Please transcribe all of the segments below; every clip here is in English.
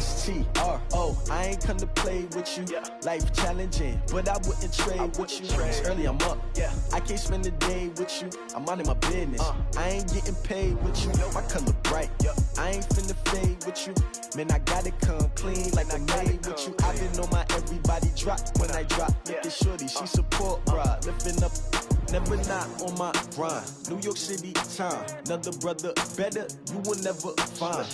S-T-R-O. I ain't come to play with you. Life challenging, but I wouldn't trade with you. It's early, I'm up. I can't spend the day with you. I'm minding my business. I ain't getting paid with you. My color bright. I ain't finna fade with you. Man, I gotta come clean like I made with you. I've been on my everybody drop when I drop. Look at shorty, she support ride. Lifting up, never not on my grind. New York City time, another brother better, you will never find.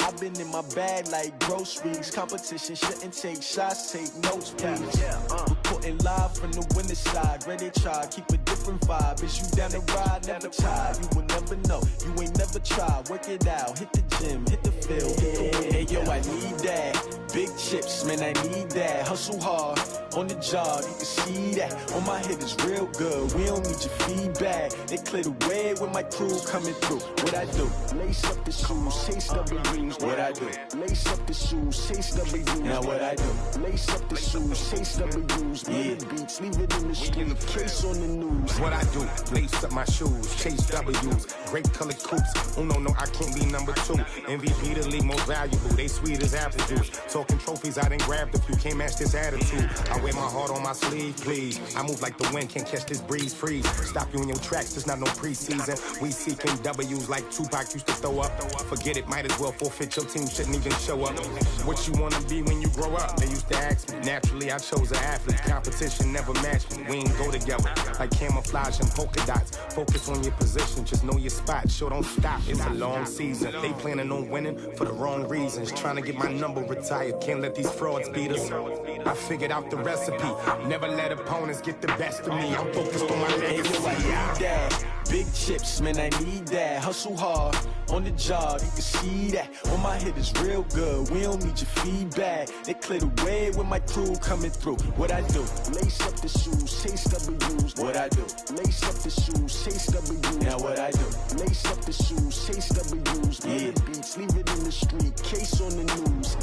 I've been in my bag like groceries. Competition shouldn't take shots, take notes, please. Reporting live from the winning side. Ready to try, keep a different vibe. Is you down the ride, never tired. You will never know, you ain't never tried. Work it out, hit the gym, hit the field, hit the wind. Hey yo, I need that. Big chips, man, I need that. Hustle hard, on the job, you can see that. On my head is real good, we don't need your feedback. They clear the way with my crew coming through. What I do? Lace up the shoes, chase W's. What I do? Lace up the shoes, chase W's. Now what I do? Lace up the shoes, chase W's. Yeah. Beats, leave it in the street, case on the news. What I do? Lace up my shoes, chase W's. Great colored coops. Oh no, I can't be number 2. MVP the league most valuable. They sweet as apple juice. Talking trophies, I didn't grab the few. Can't match this attitude. I wear my heart on my sleeve, please. I move like the wind, can't catch this breeze. Freeze. Stop you in your tracks. There's not no preseason. We seeking W's like Tupac used to throw up. Forget it, might as well forfeit. Your team shouldn't even show up. What you wanna be when you grow up? They used to ask me. Naturally, I chose an athlete. Competition never matched me. We ain't go together like camouflage and polka dots. Focus on your position, just know your spot. Sure, don't stop. It's a long season. They planning on winning for the wrong reasons. Trying to get my number retired. Can't let these frauds beat us. I figured out the recipe. Never let opponents get the best of me. I'm focused on my legacy. I need that. Big chips, man, I need that. Hustle hard, on the job, you can see that. On my head is real good, we don't need your feedback. They clear the way with my crew coming through. What I do? Lace up the shoes, chase W's. What I do? Lace up the shoes, chase W's. Now what I do? Lace up the shoes, chase W's. Yeah. Beats, leave it in the street, case on the news.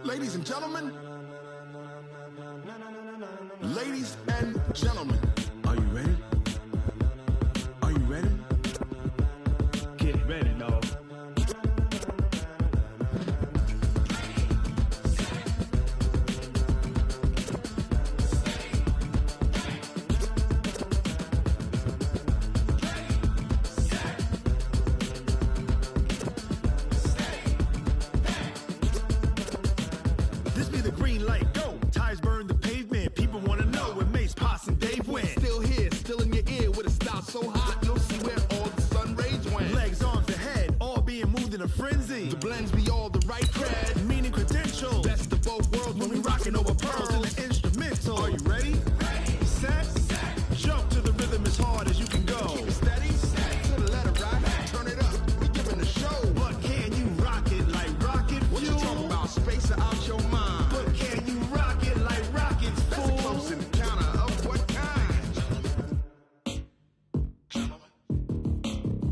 Ladies and gentlemen, ladies and gentlemen, are you ready? Are you ready? Get ready, dog. This be the green light, go. Tires burn the pavement. People wanna know where Mace, Posse, and Dave went. Still here, still in your ear with a style so hot, you'll see where all the sun rays went. Legs, arms, and head, all being moved in a frenzy. The blends be all the right cred, meaning credentials. Best of both worlds when we rockin' over pearls in the instrumental. Are you ready? Set, jump to the rhythm as hard as you can go. Keep it steady, to the letter right. Turn it up, we giving a show. But can you rock it like rocket fuel? What you talking about? Space out your mind. But can you rock it like rockets, fool? That's a close encounter of what kind?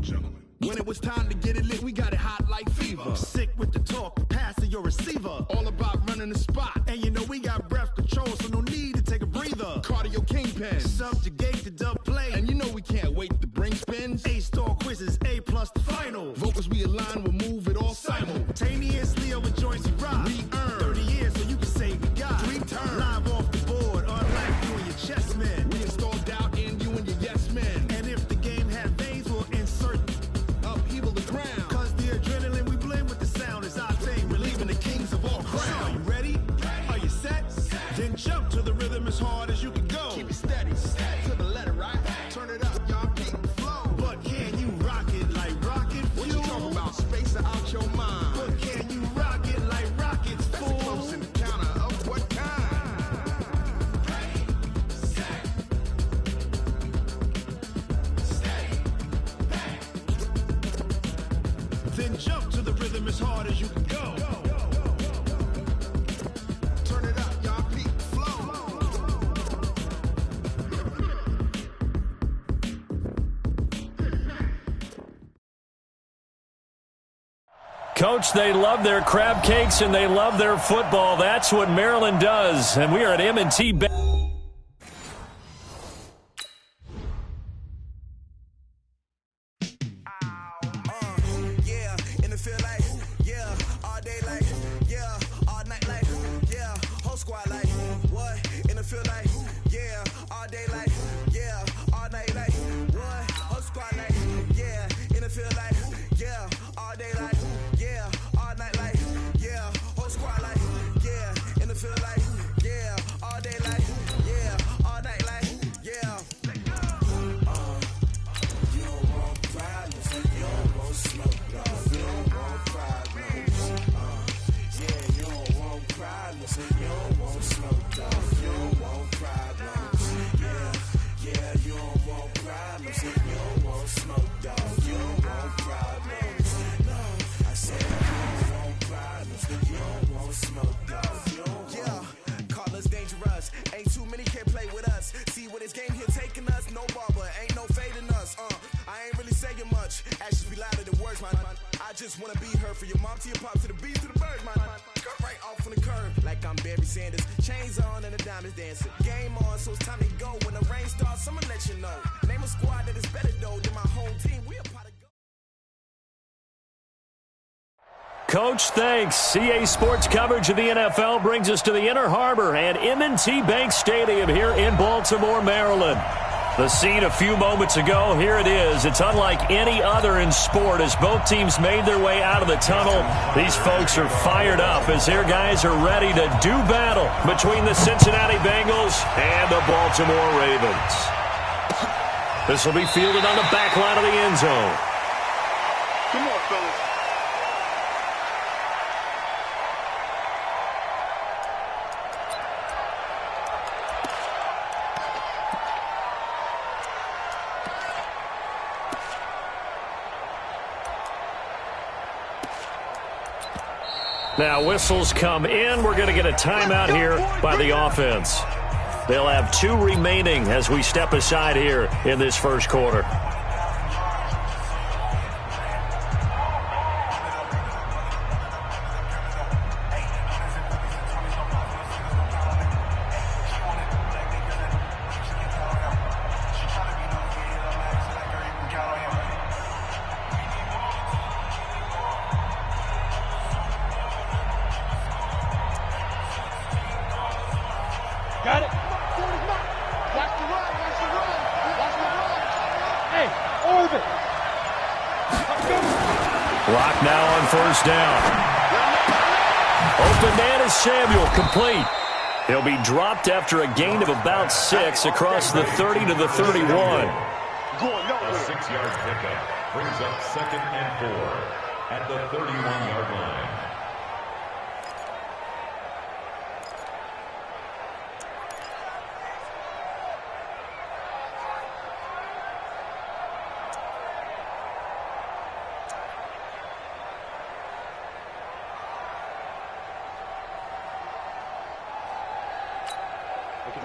Gentlemen. When it was time to get it lit, we got it hot like fever. Sick with the talk, passing your receiver. All about running the spot. And you know we got breath control, so no need to take a breather. Cardio kingpin, subjugate the dub play. And you know we can't wait to bring spins. A-star quizzes, A+ the final. Vocals we align, we'll move it all simultaneously over joints we rock. We earn 30 years, so you can say we got 3 turns. Live off the board, unlike you and your chess men. We install doubt in you and your yes men. And if the game had veins, we'll insert upheaval the ground. Cause the adrenaline we blend with the sound is our thing, relieving the kings of all crowns. So are you ready? Are you set? Then jump to the rhythm as hard as you can go. Keep it steady, to the letter right. Turn it up, y'all keep the flow. But can you rock it like rocket fuel? What you talking about? Space out your mind. But can you rock it like rockets, fool? That's a close encounter of what kind? Then jump to the rhythm as hard as you can go. Turn it up, y'all keep the flow. Coach, they love their crab cakes and they love their football. That's what Maryland does. And we are at M&T Bank. Coach, thanks. CA Sports coverage of the NFL brings us to the Inner Harbor and M&T Bank Stadium here in Baltimore, Maryland. The scene a few moments ago, here it is. It's unlike any other in sport as both teams made their way out of the tunnel. These folks are fired up as their guys are ready to do battle between the Cincinnati Bengals and the Baltimore Ravens. This will be fielded on the back line of the end zone. Come on, fellas. Now whistles come in. We're going to get a timeout here by the offense. They'll have 2 remaining as we step aside here in this first quarter. Got it. Watch the run. Watch the run. Watch the run. Hey, orbit. Clock now on first down. Open man is Samuel, complete. He'll be dropped after a gain of about 6 across the 30 to the 31. A 6-yard pickup brings up 2nd and 4 at the 31-yard line.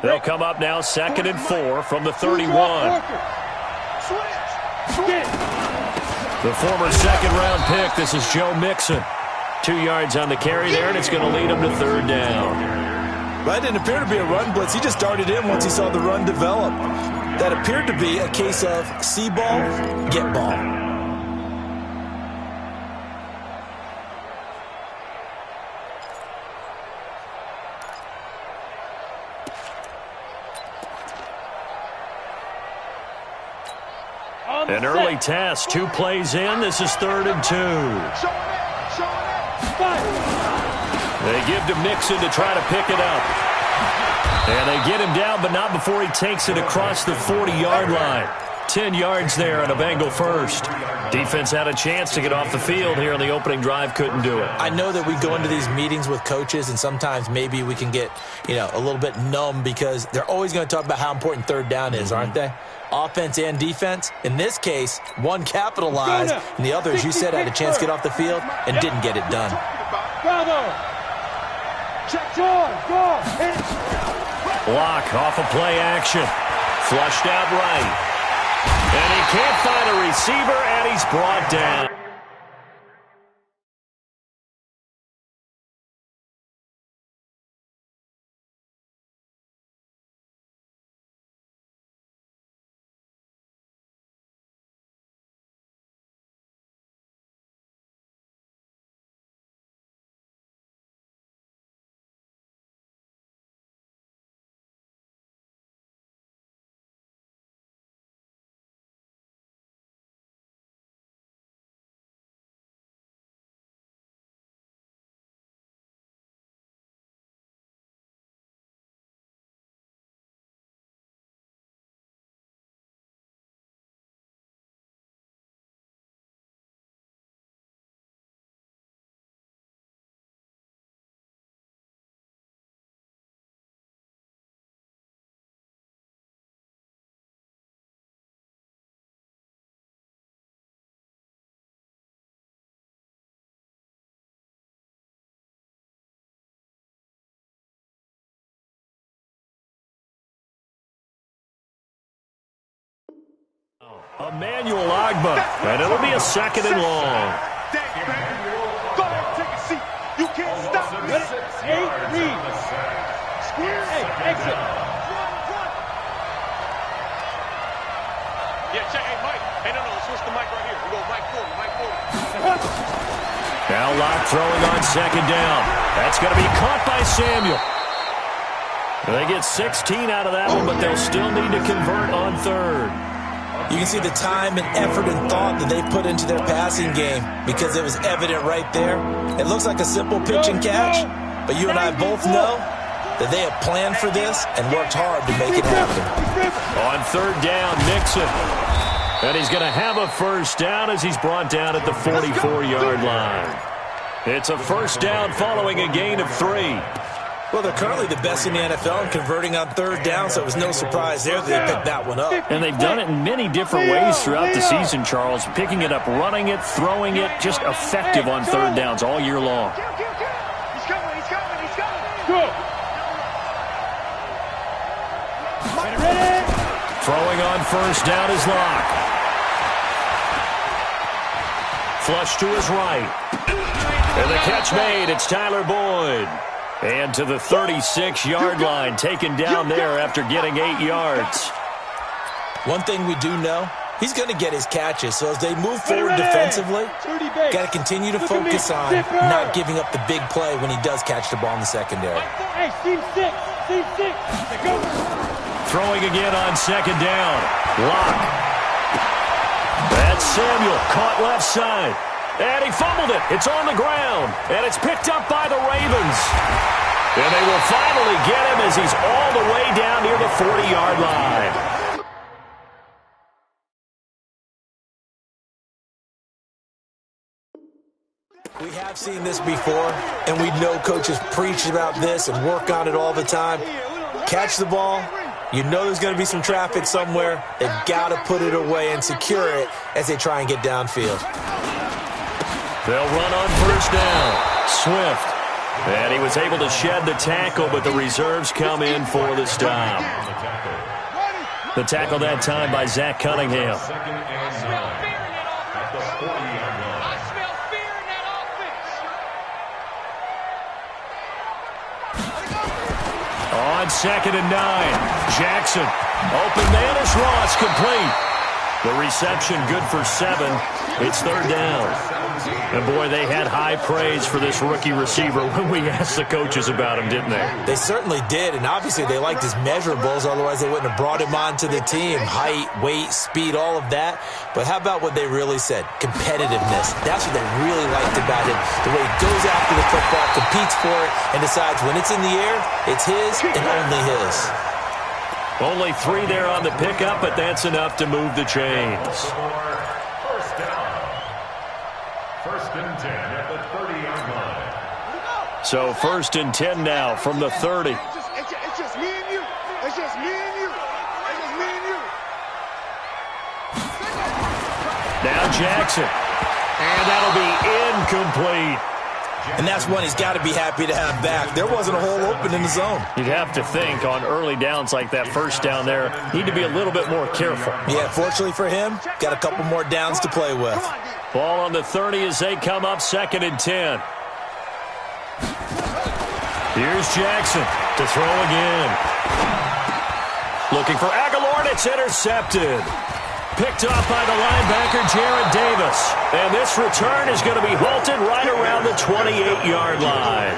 They'll come up now 2nd and 4 from the 31. The former second-round pick, this is Joe Mixon. 2 yards on the carry there, and it's going to lead him to 3rd down. That didn't appear to be a run blitz. He just darted in once he saw the run develop. That appeared to be a case of see ball, get ball. An early test, 2 plays in. This is 3rd and 2. They give to Mixon to try to pick it up. And they get him down, but not before he takes it across the 40-yard line. 10 yards there on a Bengal first. Defense had a chance to get off the field here on the opening drive, couldn't do it. I know that we go into these meetings with coaches, and sometimes maybe we can get, a little bit numb because they're always going to talk about how important 3rd down is, aren't they? Offense and defense. In this case, one capitalized, and the other, as you said, had a chance to get off the field and didn't get it done. Block off a play action. Flushed out right. And he can't find a receiver, and he's brought down. Emmanuel Agba, and it'll be a second and long. Go ahead, take a seat. You can't stop me. Read. Square. Hey, exit. Yeah, check. Hey, Mike. Hey, no, switch the mic right here. We go Mike 40. Now Locke throwing on second down. That's going to be caught by Samuel. They get 16 out of that one, but they'll still need to convert on third. You can see the time and effort and thought that they put into their passing game because it was evident right there. It looks like a simple pitch and catch, but you and I both know that they have planned for this and worked hard to make it happen. On third down, Nixon. And he's going to have a first down as he's brought down at the 44-yard line. It's a first down following a gain of 3. Well, they're currently the best in the NFL in converting on third down, so it was no surprise there that they picked that one up. And they've done it in many different ways throughout the season, Charles. Picking it up, running it, throwing it, just effective on third downs all year long. He's coming. Go. Throwing on first down is Locke. Flush to his right. And the catch made. It's Tyler Boyd. And to the 36-yard line, taken down there after getting 8 yards. One thing we do know, he's going to get his catches. So as they move forward defensively, got to continue to focus on not giving up the big play when he does catch the ball in the secondary. Hey, Steve 6. Go. Throwing again on second down. Locke. That's Samuel, caught left side. And he fumbled it. It's on the ground. And it's picked up by the Ravens. And they will finally get him as he's all the way down near the 40-yard line. We have seen this before, and we know coaches preach about this and work on it all the time. Catch the ball. You know there's going to be some traffic somewhere. They've got to put it away and secure it as they try and get downfield. They'll run on first down. Swift. And he was able to shed the tackle, but the reserves come in for the stop. The tackle that time by Zach Cunningham. On second and 9, Jackson. Open man is Ross, complete. The reception good for 7. It's third down. And, boy, they had high praise for this rookie receiver when we asked the coaches about him, didn't they? They certainly did, and obviously they liked his measurables. Otherwise, they wouldn't have brought him onto the team. Height, weight, speed, all of that. But how about what they really said? Competitiveness. That's what they really liked about him. The way he goes after the football, competes for it, and decides when it's in the air, it's his and only his. Only 3 there on the pickup, but that's enough to move the chains. First down. First and 10 at the 30-yard line. So first and 10 now from the 30. It's just me and you. It's just me and you. It's just me and you. Now Jackson. And that'll be incomplete. And that's one he's got to be happy to have back. There wasn't a hole open in the zone. You'd have to think on early downs like that first down there, need to be a little bit more careful. Yeah, fortunately for him, got a couple more downs to play with. Ball on the 30 as they come up second and 10. Here's Jackson to throw again. Looking for Aguilar, and it's intercepted. Picked off by the linebacker, Jared Davis. And this return is going to be halted right around the 28-yard line.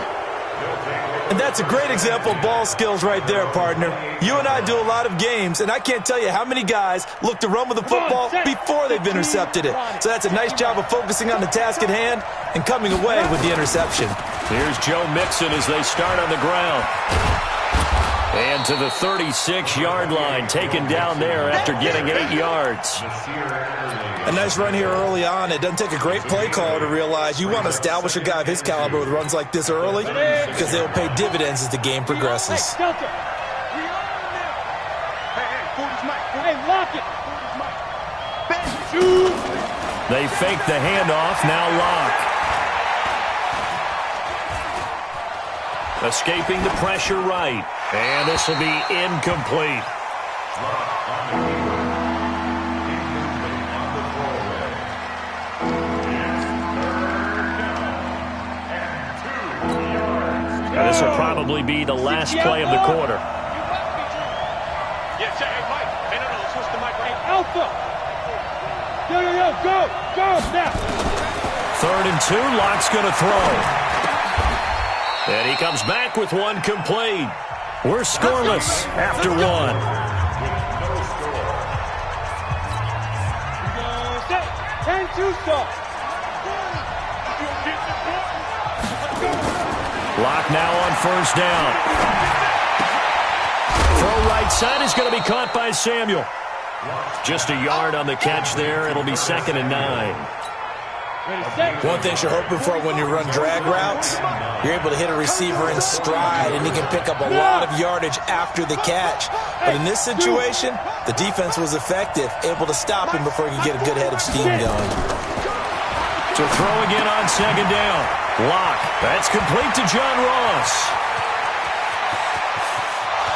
And that's a great example of ball skills right there, partner. You and I do a lot of games, and I can't tell you how many guys look to run with the football before they've intercepted it. So that's a nice job of focusing on the task at hand and coming away with the interception. Here's Joe Mixon as they start on the ground. And to the 36-yard line, taken down there after getting 8 yards. A nice run here early on. It doesn't take a great play caller to realize you want to establish a guy of his caliber with runs like this early because they'll pay dividends as the game progresses. Hey, lock it. They fake the handoff, now Locke. Escaping the pressure right. And this will be incomplete. This will probably be the last play of the quarter. Yes, hey, Mike. Hey, no, switch the mic. Hey, Alpha. Yo, go, now. 3rd and 2, Locke's going to throw. And he comes back with one complete. We're scoreless after one. And 2 stop. Locke now on 1st down. Throw right side is going to be caught by Samuel. Just a yard on the catch there. It'll be 2nd and 9. One thing you're hoping for when you run drag routes, you're able to hit a receiver in stride, and he can pick up a lot of yardage after the catch. But in this situation, the defense was effective, able to stop him before he could get a good head of steam going. To throw again on 2nd down. Locke. That's complete to John Ross.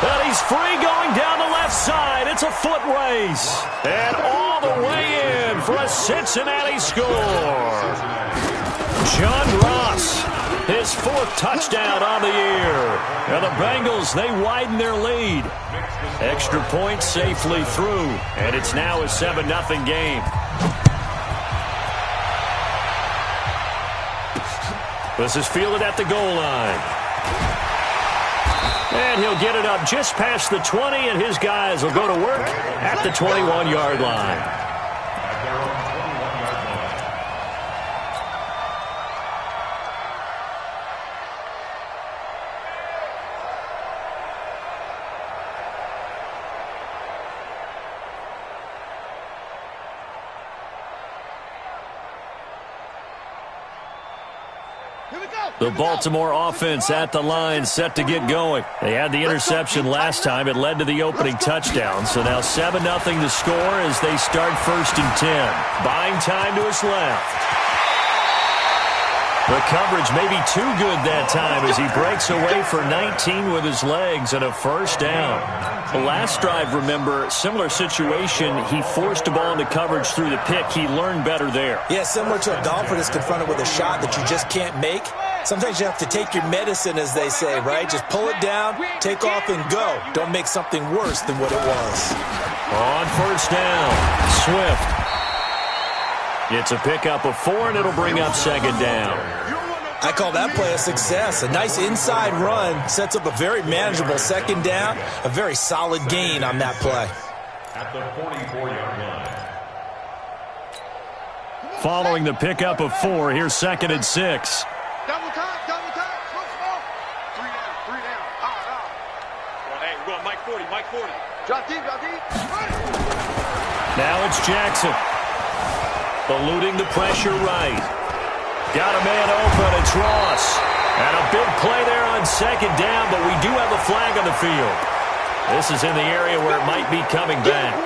And he's free going down the left side. It's a foot race. And all the way in for a Cincinnati score. John Ross, his 4th touchdown on the year. And the Bengals, they widen their lead. Extra point safely through. And it's now a 7-0 game. This is fielded at the goal line. And he'll get it up just past the 20, and his guys will go to work at the 21-yard line. The Baltimore offense at the line, set to get going. They had the interception last time. It led to the opening touchdown. So now 7-0 to score as they start 1st and 10. Buying time to his left. The coverage may be too good that time as he breaks away for 19 with his legs and a 1st down. The last drive, remember, similar situation. He forced a ball into coverage through the pick. He learned better there. Yeah, similar to a golfer that's confronted with a shot that you just can't make. Sometimes you have to take your medicine, as they say, right? Just pull it down, take off, and go. Don't make something worse than what it was. On 1st down, Swift. It's a pickup of 4, and it'll bring up 2nd down. I call that play a success. A nice inside run sets up a very manageable 2nd down. A very solid gain on that play. At the 44-yard line. Following the pickup of 4, here's 2nd and 6. Double time. Small. 3 down. Well, hey, we're going Mike 40. Drop deep. Now it's Jackson. Eluding the pressure right. Got a man open. It's Ross. And a big play there on 2nd down, but we do have a flag on the field. This is in the area where it might be coming back.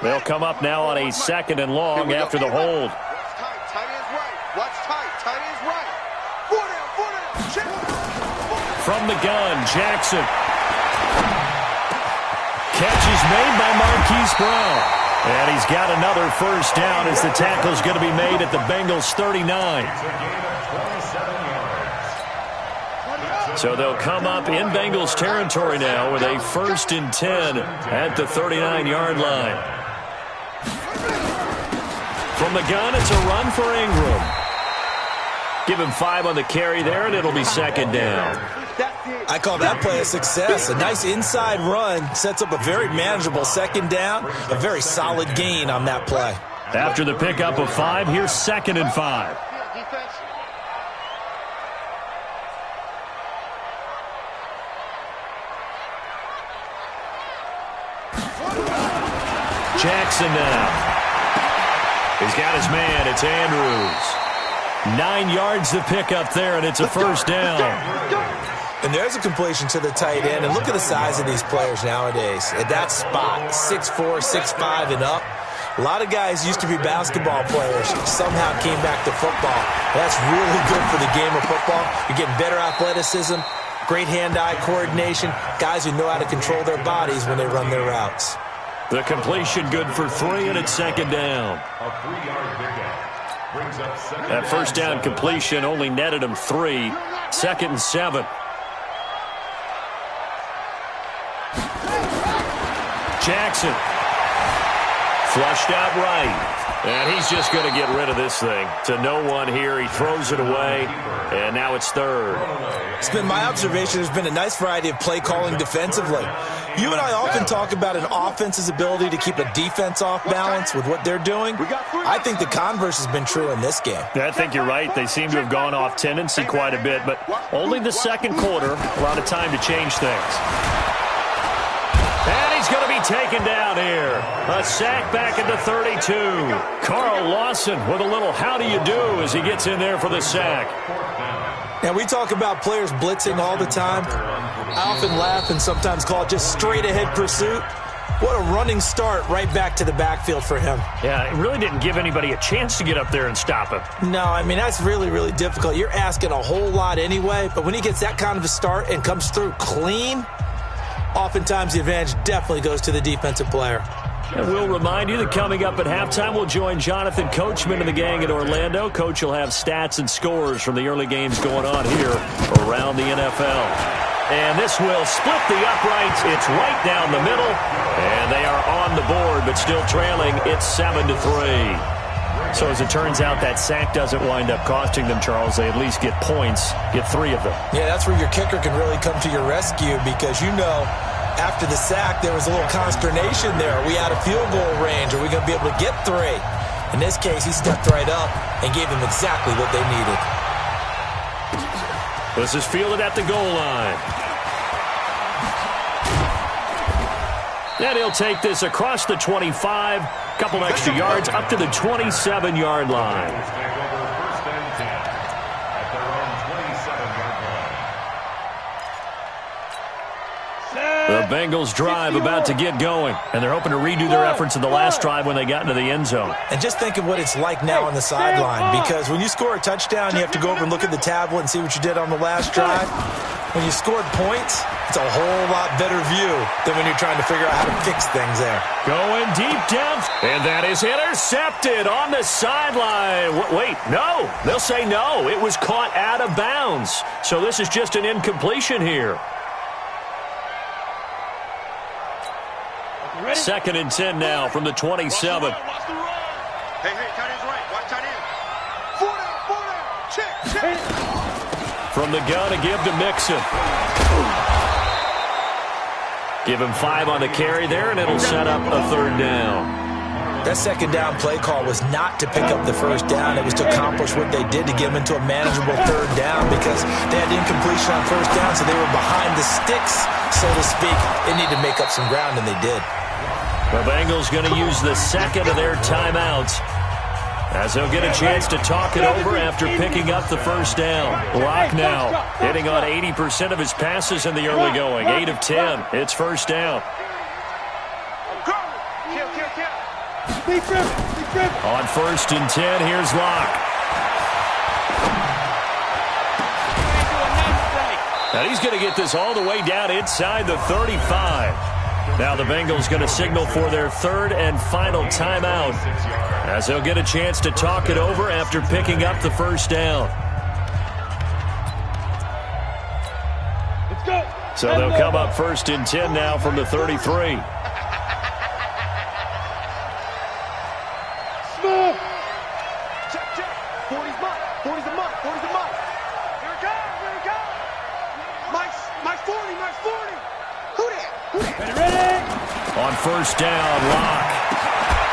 They'll come up now on a 2nd and long after the hold. Tight ends right. Watch tight. Tight ends right. 4 down. From the gun, Jackson. Catch is made by Marquise Brown. And he's got another 1st down as the tackle's going to be made at the Bengals 39. So they'll come up in Bengals territory now with a 1st and 10 at the 39-yard line. From the gun, it's a run for Ingram. Give him 5 on the carry there, and it'll be 2nd down. I call that play a success. A nice inside run sets up a very manageable 2nd down. A very solid gain on that play. After the pickup of 5, here's 2nd and 5. Jackson now. He's got his man. It's Andrews. 9 yards to pick up there, and it's a 1st down. And there's a completion to the tight end. And look at the size of these players nowadays. At that spot, 6'4", 6'5", and up. A lot of guys used to be basketball players, somehow came back to football. That's really good for the game of football. You're getting better athleticism, great hand-eye coordination, guys who know how to control their bodies when they run their routes. The completion good for 3, and it's second down. A 3-yard pickup brings up second. That first down completion only netted him 3. Second and 7. Jackson. Flushed out right. And he's just going to get rid of this thing. To no one here. He throws it away. And now it's third. It's been my observation there's been a nice variety of play calling defensively. You and I often talk about an offense's ability to keep a defense off balance with what they're doing. I think the converse has been true in this game. I think you're right. They seem to have gone off tendency quite a bit. But only the second quarter. A lot of time to change things. And he's going to be taken down here. A sack back at the 32. Carl Lawson with a little how do you do as he gets in there for the sack. Now, we talk about players blitzing all the time. I often laugh and sometimes call it just straight-ahead pursuit. What a running start right back to the backfield for him. Yeah, it really didn't give anybody a chance to get up there and stop him. No, I mean, that's really, really difficult. You're asking a whole lot anyway, but when he gets that kind of a start and comes through clean, oftentimes the advantage definitely goes to the defensive player. And we'll remind you that coming up at halftime, we'll join Jonathan Coachman and the gang in Orlando. Coach will have stats and scores from the early games going on here around the NFL. And this will split the uprights. It's right down the middle. And they are on the board, but still trailing. It's 7-3. So as it turns out, that sack doesn't wind up costing them, Charles. They at least get points, get 3 of them. Yeah, that's where your kicker can really come to your rescue because, you know, after the sack, there was a little consternation there. Are we out of field goal range? Are we going to be able to get 3? In this case, he stepped right up and gave them exactly what they needed. This is fielded at the goal line. And he'll take this across the 25, couple extra yards up to the 27-yard line. The Bengals drive about to get going, and they're hoping to redo their efforts in the last drive when they got into the end zone. And just think of what it's like now on the sideline, because when you score a touchdown, you have to go over and look at the tablet and see what you did on the last drive. When you scored points, it's a whole lot better view than when you're trying to figure out how to fix things there. Going deep down, and that is intercepted on the sideline. Wait, no. They'll say no. It was caught out of bounds. So this is just an incompletion here. Second and 10 now from the 27. Hey, tight end's right. Watch tight end. 4 down. Check. From the gun, a give to Mixon. Give him 5 on the carry there, and it'll set up a third down. That second down play call was not to pick up the first down. It was to accomplish what they did to get them into a manageable third down because they had incompletion on first down, so they were behind the sticks, so to speak. They needed to make up some ground, and they did. The Bengals going to use the second of their timeouts as they'll get a chance to talk it over after picking up the first down. Locke now hitting on 80% of his passes in the early going. 8 of 10. It's first down. On first and 10, here's Locke. And he's going to get this all the way down inside the 35. Now the Bengals going to signal for their third and final timeout as they'll get a chance to talk it over after picking up the first down. Let's go. So they'll come up first and 10 now from the 33. Smooth. Check. 40's mine. 40's a month. 40's a month. Here it goes. Mike's 40. Who that? Ready? On first down, Locke.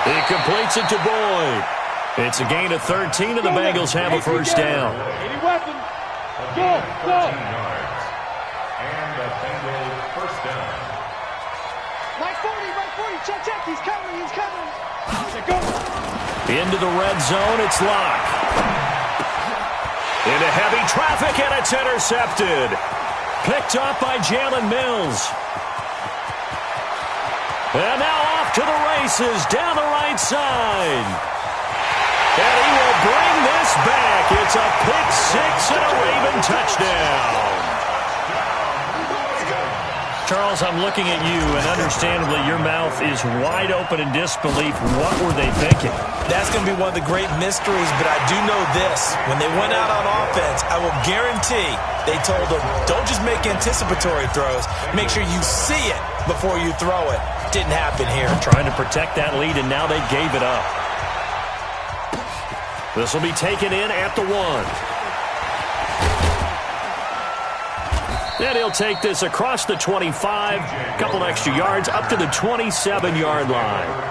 He completes it to Boyd. It's a gain of 13, and the Bengals have a first down. Any weapon. Go. 14 yards. And the Bengals first down. Mike 40. Check. He's coming. Go. Into the red zone, it's Locke. Into heavy traffic, and it's intercepted. Picked up by Jalen Mills. And now off to the races down the right side. And he will bring this back. It's a pick 6 and a Raven touchdown. Charles, I'm looking at you, and understandably, your mouth is wide open in disbelief. What were they thinking? That's going to be one of the great mysteries, but I do know this. When they went out on offense, I will guarantee they told them, don't just make anticipatory throws. Make sure you see it before you throw it. Didn't happen here. Trying to protect that lead, and now they gave it up. This will be taken in at the 1. And he'll take this across the 25, a couple extra yards, up to the 27-yard line.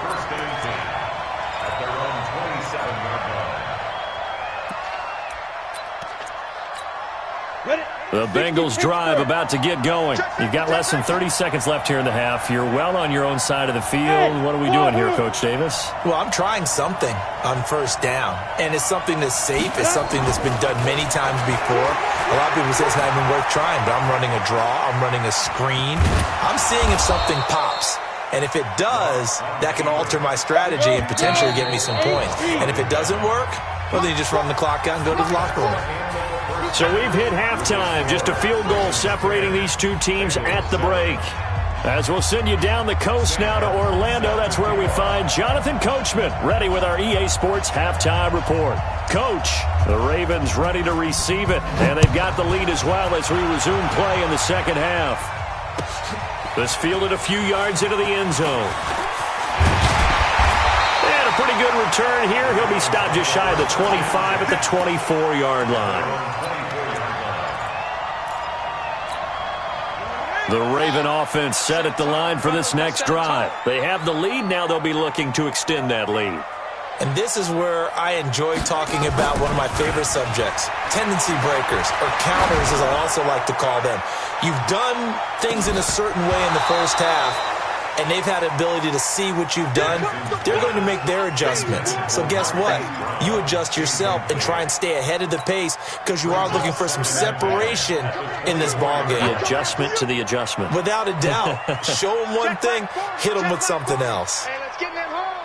The Bengals drive about to get going. You've got less than 30 seconds left here in the half. You're well on your own side of the field. What are we doing here, Coach Davis? Well, I'm trying something on first down, and it's something that's safe. It's something that's been done many times before. A lot of people say it's not even worth trying, but I'm running a draw. I'm running a screen. I'm seeing if something pops. And if it does, that can alter my strategy and potentially get me some points. And if it doesn't work, well, then you just run the clock out and go to the locker room. So we've hit halftime. Just a field goal separating these two teams at the break. As we'll send you down the coast now to Orlando, that's where we find Jonathan Coachman ready with our EA Sports halftime report. Coach, the Ravens ready to receive it, and they've got the lead as well as we resume play in the second half. This fielded a few yards into the end zone. And a pretty good return here. He'll be stopped just shy of the 25 at the 24-yard line. The Raven offense set at the line for this next drive. They have the lead. Now they'll be looking to extend that lead. And this is where I enjoy talking about one of my favorite subjects, tendency breakers, or counters as I also like to call them. You've done things in a certain way in the first half, and they've had the ability to see what you've done. They're going to make their adjustments. So guess what? You adjust yourself and try and stay ahead of the pace because you are looking for some separation in this ball game. The adjustment to the adjustment. Without a doubt. Show them one thing, hit them with something else. Hey, let's get in that hole.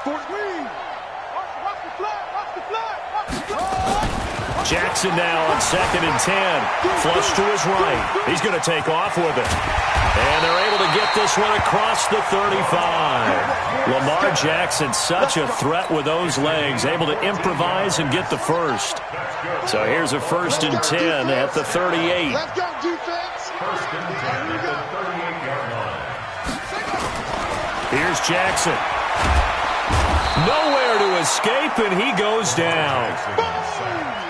Watch the flood. Watch the flood. Watch the flood. Jackson now on 2nd and 10. Flush to his right. He's going to take off with it. And they're able to get this one across the 35. Lamar Jackson, such a threat with those legs, able to improvise and get the first. So here's a 1st and 10 at the 38. Let's go, defense. 1st and 10 at the 38-yard line. Here's Jackson. Nowhere to escape, and he goes down.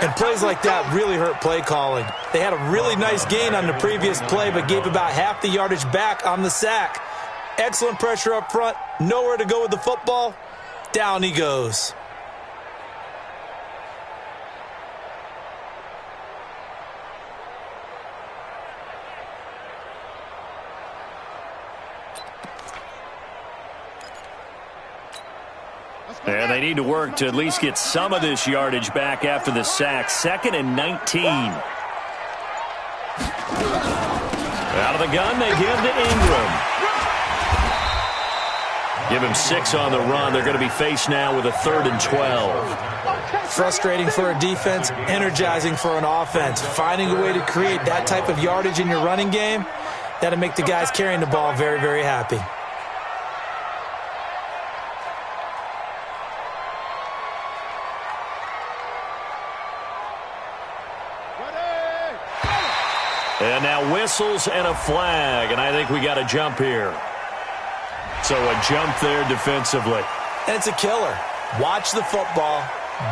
And plays like that really hurt play calling. They had a really nice gain on the previous play, but gave about half the yardage back on the sack. Excellent pressure up front. Nowhere to go with the football. Down he goes. And they need to work to at least get some of this yardage back after the sack. 2nd and 19. Out of the gun, they give to Ingram. Give him 6 on the run. They're going to be faced now with a 3rd and 12. Frustrating for a defense, energizing for an offense. Finding a way to create that type of yardage in your running game, that'll make the guys carrying the ball very, very happy. And now whistles and a flag, and I think we got a jump here. So a jump there defensively. And it's a killer. Watch the football.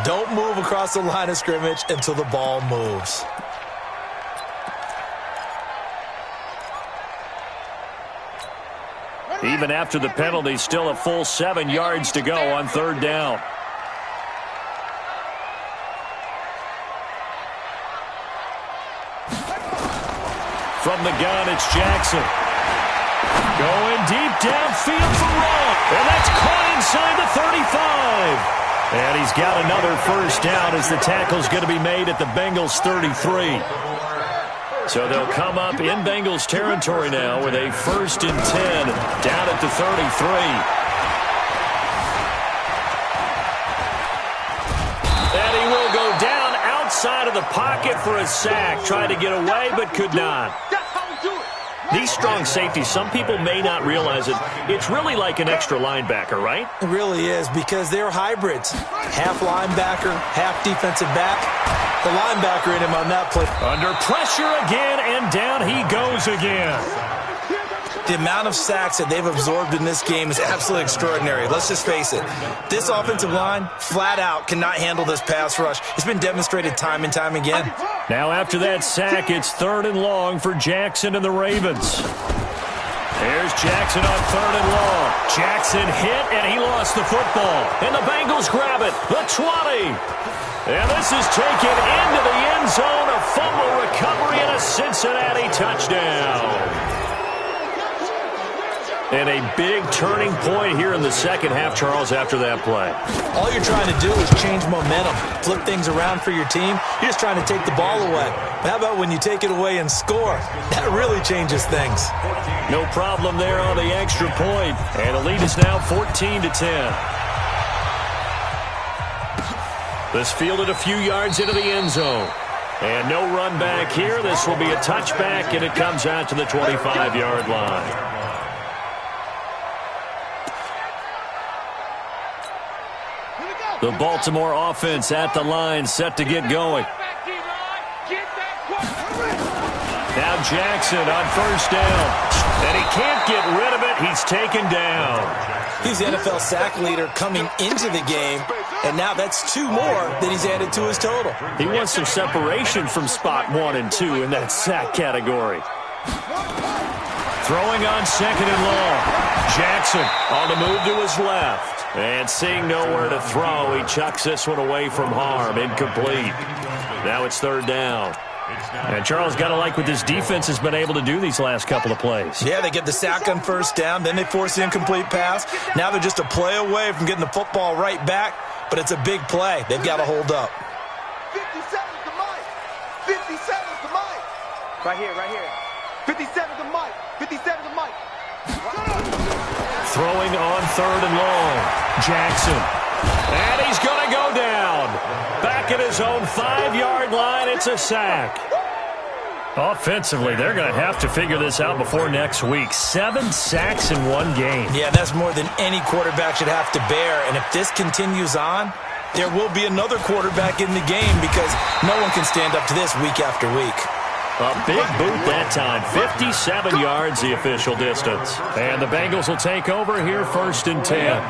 Don't move across the line of scrimmage until the ball moves. Even after the penalty, still a full 7 yards to go on 3rd down. From the gun, it's Jackson. Going deep downfield for Rowe. And that's caught inside the 35. And he's got another 1st down as the tackle's going to be made at the Bengals 33. So they'll come up in Bengals territory now with a 1st and 10 down at the 33. inside of the pocket for a sack. Tried to get away, but could not. That's how we do it. These strong safeties, some people may not realize it. It's really like an extra linebacker, right? It really is, because they're hybrids. Half linebacker, half defensive back. The linebacker in him on that play. Under pressure again, and down he goes again. The amount of sacks that they've absorbed in this game is absolutely extraordinary. Let's just face it. This offensive line, flat out, cannot handle this pass rush. It's been demonstrated time and time again. Now after that sack, it's 3rd and long for Jackson and the Ravens. Here's Jackson on 3rd and long. Jackson hit, and he lost the football. And the Bengals grab it. The 20. And this is taken into the end zone. A fumble recovery and a Cincinnati touchdown. And a big turning point here in the second half, Charles, after that play. All you're trying to do is change momentum, flip things around for your team. You're just trying to take the ball away. But how about when you take it away and score? That really changes things. No problem there on the extra point. And the lead is now 14-10. This fielded a few yards into the end zone. And no run back here. This will be a touchback, and it comes out to the 25-yard line. The Baltimore offense at the line, set to get going. Now Jackson on 1st down. And he can't get rid of it. He's taken down. He's the NFL sack leader coming into the game, and now that's 2 more that he's added to his total. He wants some separation from spot 1 and 2 in that sack category. Throwing on 2nd and long. Jackson on the move to his left. And seeing nowhere to throw, he chucks this one away from harm. Incomplete. Now it's 3rd down. And Charles, got to like what this defense has been able to do these last couple of plays. Yeah, they get the sack on 1st down, then they force the incomplete pass. Now they're just a play away from getting the football right back, but it's a big play. They've got to hold up. 57 to Mike. 57 to Mike. Right here, right here. 57 to Mike. 57 to Mike. Throwing on 3rd and long. Jackson. And he's going to go down. Back at his own 5-yard line, it's a sack. Offensively, they're going to have to figure this out before next week. 7 sacks in 1 game. Yeah, that's more than any quarterback should have to bear. And if this continues on, there will be another quarterback in the game because no one can stand up to this week after week. A big boot that time. 57 yards the official distance. And the Bengals will take over here 1st and 10.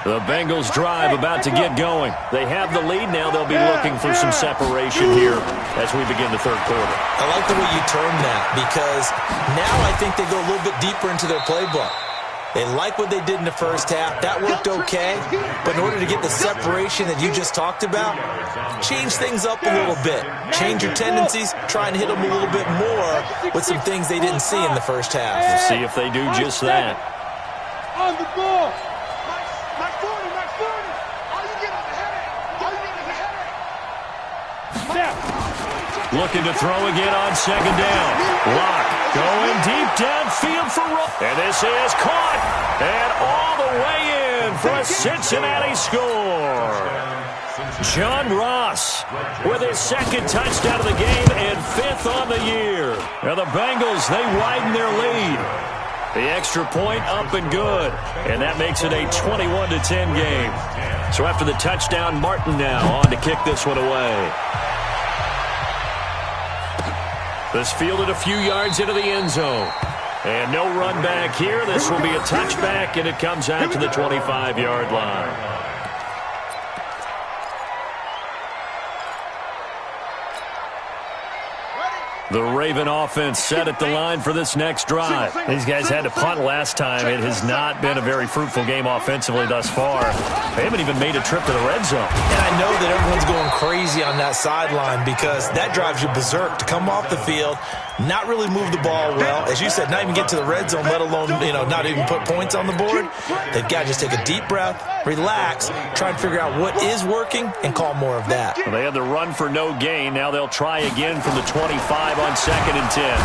The Bengals drive about to get going. They have the lead now. They'll be looking for some separation here as we begin the 3rd quarter. I like the way you term that because now I think they go a little bit deeper into their playbook. They like what they did in the 1st half. That worked okay. But in order to get the separation that you just talked about, change things up a little bit. Change your tendencies. Try and hit them a little bit more with some things they didn't see in the 1st half. We'll see if they do just that. On the ball. My 40, my 40. All you get is a headache. All you get is a headache. Looking to throw again on 2nd down. Lock going deep downfield for Rowe. And this is caught. And all the way in for a Cincinnati score. John Ross with his 2nd touchdown of the game and 5th on the year. Now the Bengals, they widen their lead. The extra point up and good. And that makes it a 21-10 game. So after the touchdown, Martin now on to kick this one away. This fielded a few yards into the end zone. And no run back here. This will be a touchback, and it comes out to the 25-yard line. The Raven offense set at the line for this next drive. These guys had to punt last time. It has not been a very fruitful game offensively thus far. They haven't even made a trip to the red zone. And I know that everyone's going crazy on that sideline because that drives you berserk to come off the field, not really move the ball well. As you said, not even get to the red zone, let alone, not even put points on the board. They've got to just take a deep breath, relax, try and figure out what is working, and call more of that. Well, they had the run for no gain. Now they'll try again from the 25 on 2nd and 10.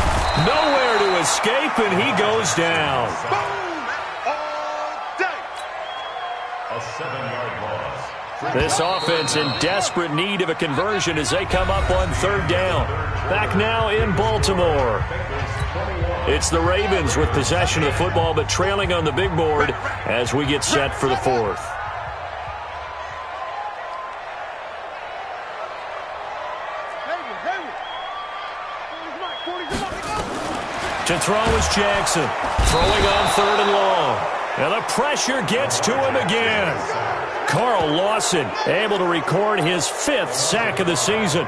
Nowhere to escape, and he goes down. A 7-yard loss. This offense in desperate need of a conversion as they come up on 3rd down. Back now in Baltimore. It's the Ravens with possession of the football, but trailing on the big board as we get set for the 4th. To throw is Jackson. Throwing on 3rd and long. And the pressure gets to him again. Carl Lawson able to record his 5th sack of the season.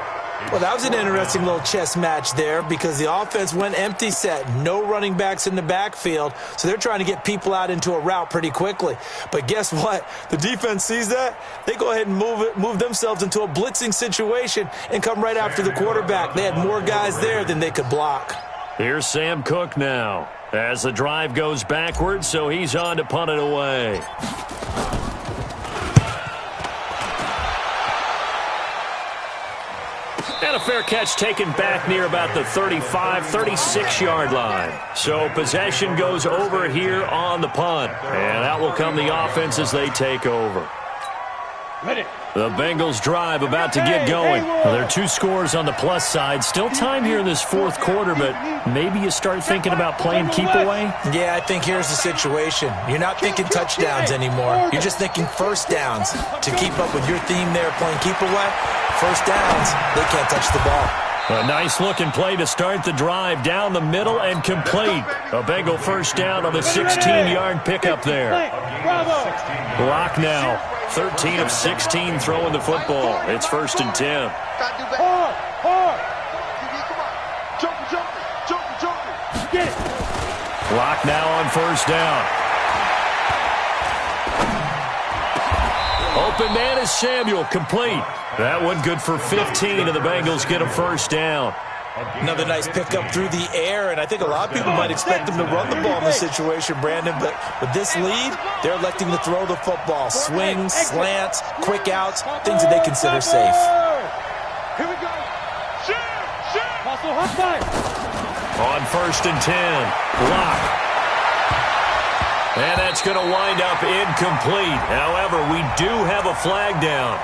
Well, that was an interesting little chess match there because the offense went empty set. No running backs in the backfield, so they're trying to get people out into a route pretty quickly. But guess what? The defense sees that. They go ahead and move themselves into a blitzing situation and come right after the quarterback. They had more guys there than they could block. Here's Sam Cook now as the drive goes backwards, so he's on to punt it away. And a fair catch taken back near about the 35, 36-yard line. So possession goes over here on the punt. And out will come the offense as they take over. The Bengals drive about to get going. Well, there are 2 scores on the plus side. Still time here in this 4th quarter, but maybe you start thinking about playing keep away? Yeah, I think here's the situation. You're not thinking touchdowns anymore. You're just thinking first downs. To keep up with your theme there, playing keep away, first downs, they can't touch the ball. A nice-looking play to start the drive down the middle and complete. A Bengal first down on the 16-yard pickup there. Block now. 13 of 16 throwing the football. It's 1st and 10. Block now on 1st down. Open man is Samuel, complete. That one good for 15, and the Bengals get a first down. Another nice pickup through the air, and I think a lot of people might expect them to run the ball in this situation, Brandon, but with this lead, they're electing to throw the football. Swings, slants, quick outs, things that they consider safe. Here we go. On 1st and 10, block. And that's going to wind up incomplete. However, we do have a flag down.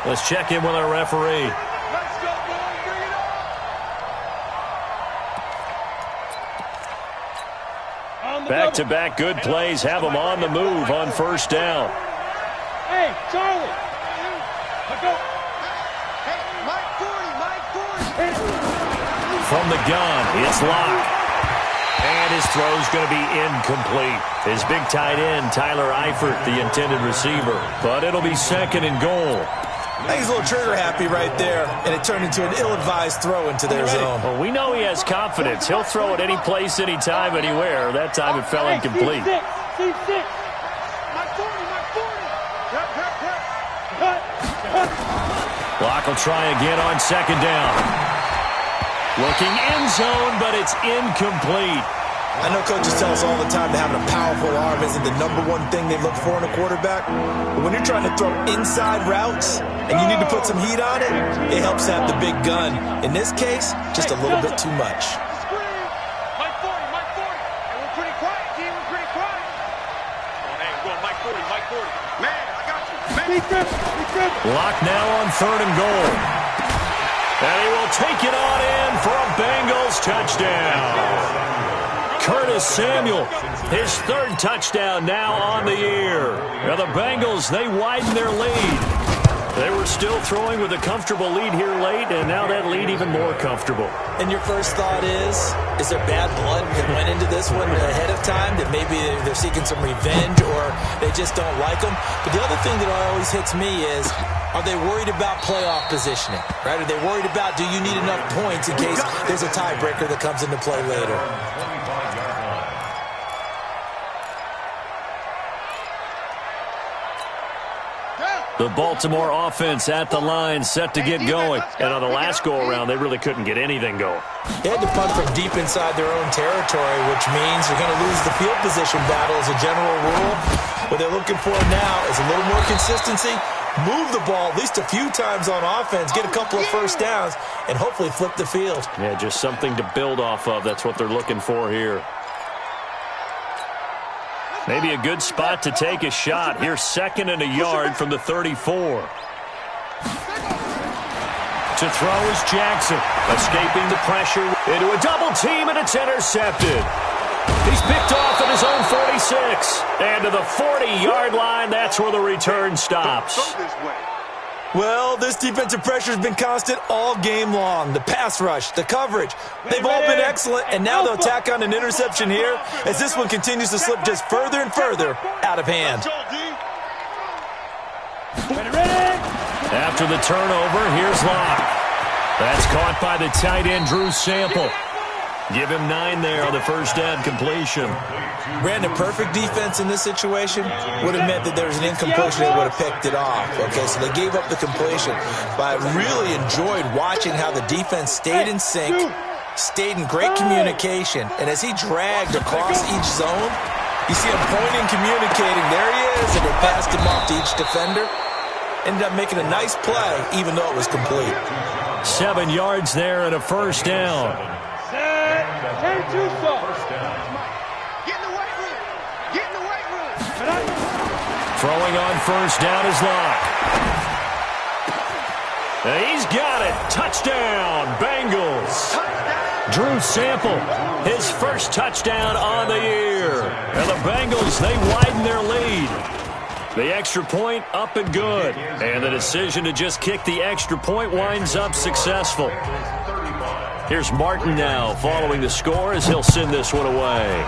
Let's check in with our referee. Back-to-back good plays have them on the move on 1st down. Hey, Charlie. Let's go. Hey, Mike 40. From the gun, it's Locke. And his throw's going to be incomplete. His big tight end, Tyler Eifert, the intended receiver. But it'll be 2nd and goal. I think he's a little trigger happy right there, and it turned into an ill-advised throw into their zone. Well, we know he has confidence. He'll throw it any place, anytime, anywhere. That time it fell incomplete. C6. Mike 40. Locke will try again on 2nd down. Looking end zone, but it's incomplete. I know coaches tell us all the time that having a powerful arm isn't the #1 thing they look for in a quarterback. But when you're trying to throw inside routes and you need to put some heat on it, it helps to have the big gun. In this case, just a little bit too much. Mike 40. And we're pretty quiet, team. We're pretty quiet. Oh, hey, we're going Mike 40. Man, I got you. Man. Locke now on 3rd and goal. And he will take it on in for a Bengals touchdown. Curtis Samuel, his 3rd touchdown now on the year. Now the Bengals, they widen their lead. They were still throwing with a comfortable lead here late, and now that lead even more comfortable. And your first thought is there bad blood that went into this one ahead of time, that maybe they're seeking some revenge or they just don't like them? But the other thing that always hits me is, are they worried about playoff positioning? Right? Are they worried about, do you need enough points in case there's a tiebreaker that comes into play later? The Baltimore offense at the line, set to get going. And on the last go-around, they really couldn't get anything going. They had to punt from deep inside their own territory, which means you're going to lose the field position battle as a general rule. What they're looking for now is a little more consistency, move the ball at least a few times on offense, get a couple of first downs, and hopefully flip the field. Yeah, just something to build off of. That's what they're looking for here. Maybe a good spot to take a shot. Here's 2nd and a yard from the 34. To throw is Jackson. Escaping the pressure into a double team, and it's intercepted. He's picked off at his own 46. And to the 40-yard line, that's where the return stops. Well, this defensive pressure has been constant all game long. The pass rush, the coverage, they've all been excellent, and now they'll tack on an interception here as this one continues to slip just further and further out of hand. After the turnover, here's Locke. That's caught by the tight end, Drew Sample. Give him 9 there on the first down completion. Brandon, perfect defense in this situation would have meant that there was an incompletion that would have picked it off. Okay, so they gave up the completion. But I really enjoyed watching how the defense stayed in sync, stayed in great communication, and as he dragged across each zone, you see him pointing, communicating. There he is, and they passed him off to each defender. Ended up making a nice play, even though it was complete. 7 yards there and a first down. Turn too soft. Get in the weight room. Get in the weight room. Throwing on first down is Locke. He's got it. Touchdown, Bengals. Drew Sample, his first touchdown on the year. And the Bengals, they widen their lead. The extra point up and good. And the decision to just kick the extra point winds up successful. Here's Martin now following the score as he'll send this one away.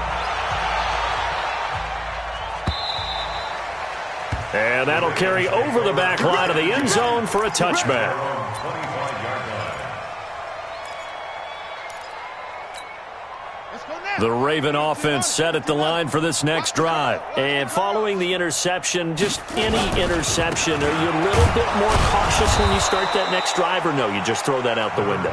And that'll carry over the back line of the end zone for a touchback. The Raven offense set at the line for this next drive. And following the interception, just any interception, are you a little bit more cautious when you start that next drive, or no, you just throw that out the window?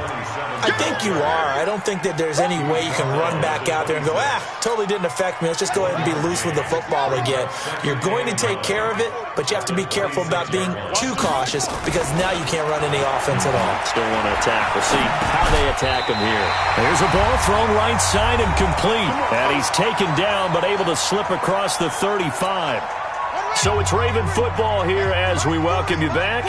I think you are. I don't think that there's any way you can run back out there and go, totally didn't affect me. Let's just go ahead and be loose with the football again. You're going to take care of it, but you have to be careful about being too cautious because now you can't run any offense at all. Still want to attack. We'll see how they attack him here. There's a ball thrown right side and complete. And he's taken down but able to slip across the 35. So it's Raven football here as we welcome you back.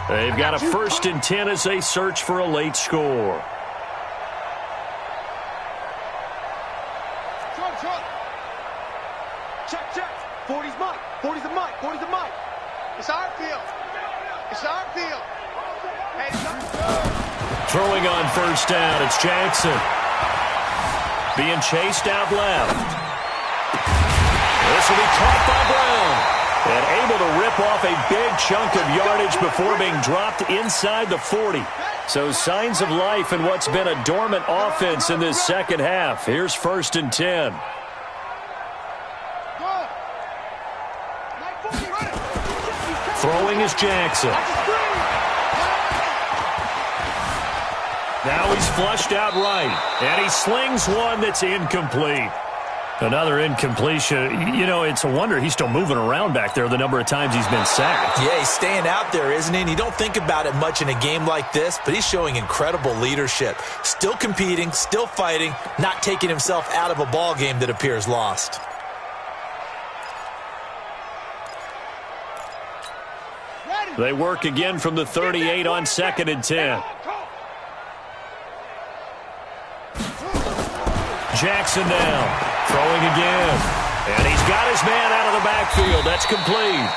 They've got a 1st and 10 as they search for a late score. Check. 40's Mike. 40's the Mike. 40's the Mike. It's our field. It's our field. Hey, throwing on first down, it's Jackson. Being chased out left. This will be caught by Brown. And able to rip off a big chunk of yardage before being dropped inside the 40. So signs of life in what's been a dormant offense in this second half. Here's 1st and 10. Throwing is Jackson. Now he's flushed out right, and he slings one that's incomplete. Another incompletion. You know, it's a wonder he's still moving around back there the number of times he's been sacked. Yeah, he's staying out there, isn't he? And you don't think about it much in a game like this, but he's showing incredible leadership. Still competing, still fighting, not taking himself out of a ball game that appears lost. They work again from the 38 on 2nd and 10. Jackson now, throwing again. And he's got his man out of the backfield. That's complete.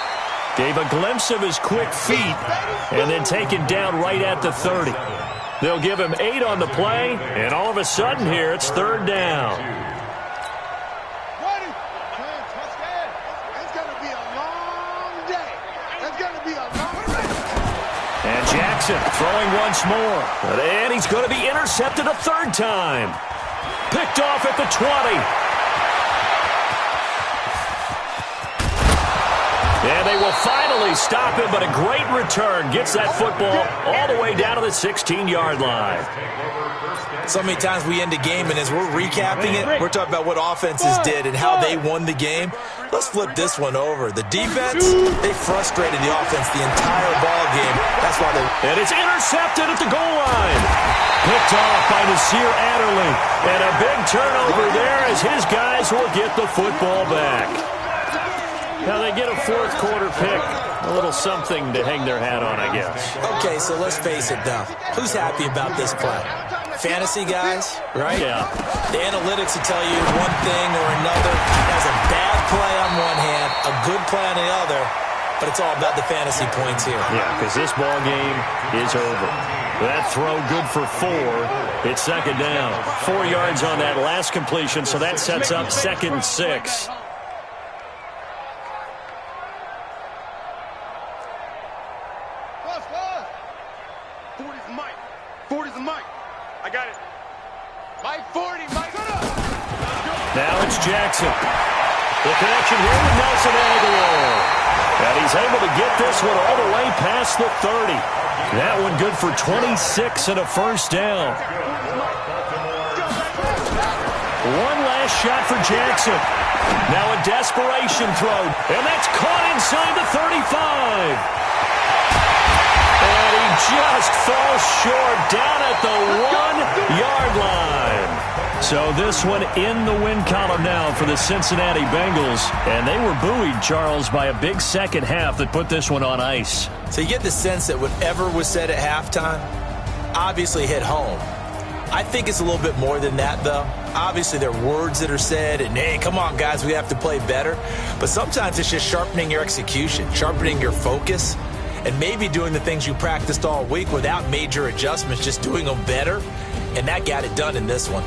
Gave a glimpse of his quick feet and then taken down right at the 30. They'll give him 8 on the play, and all of a sudden here it's 3rd down. It's going to be a long day. It's going to be a long day. And Jackson throwing once more. And he's going to be intercepted a 3rd time. Picked off at the 20. And they will finally stop him, but a great return gets that football all the way down to the 16-yard line. So many times we end a game, and as we're recapping it, we're talking about what offenses did and how they won the game. Let's flip this one over. The defense, they frustrated the offense the entire ball game. That's why they... And it's intercepted at the goal line. Picked off by Nasir Adderley. And a big turnover there as his guys will get the football back. Now they get a fourth quarter pick. A little something to hang their hat on, I guess. Okay, so let's face it, though. Who's happy about this play? Fantasy guys, right? Yeah. The analytics will tell you one thing or another. That's a bad play on one hand, a good play on the other, but it's all about the fantasy points here. Yeah, because this ball game is over. That throw good for 4. It's second down. 4 yards on that last completion, so that sets up 2nd and 6. I got it. Mike 40, Mike. Now it's Jackson. The connection here with Nelson Aguilar. And he's able to get this one all the way past the 30. That one good for 26 and a first down. One last shot for Jackson. Now a desperation throw. And that's caught inside the 35. And he just falls short down at the 1-yard line. So this one in the win column now for the Cincinnati Bengals. And they were buoyed, Charles, by a big second half that put this one on ice. So you get the sense that whatever was said at halftime obviously hit home. I think it's a little bit more than that, though. Obviously, there are words that are said, and, hey, come on, guys, we have to play better. But sometimes it's just sharpening your execution, sharpening your focus, and maybe doing the things you practiced all week without major adjustments, just doing them better. And that got it done in this one.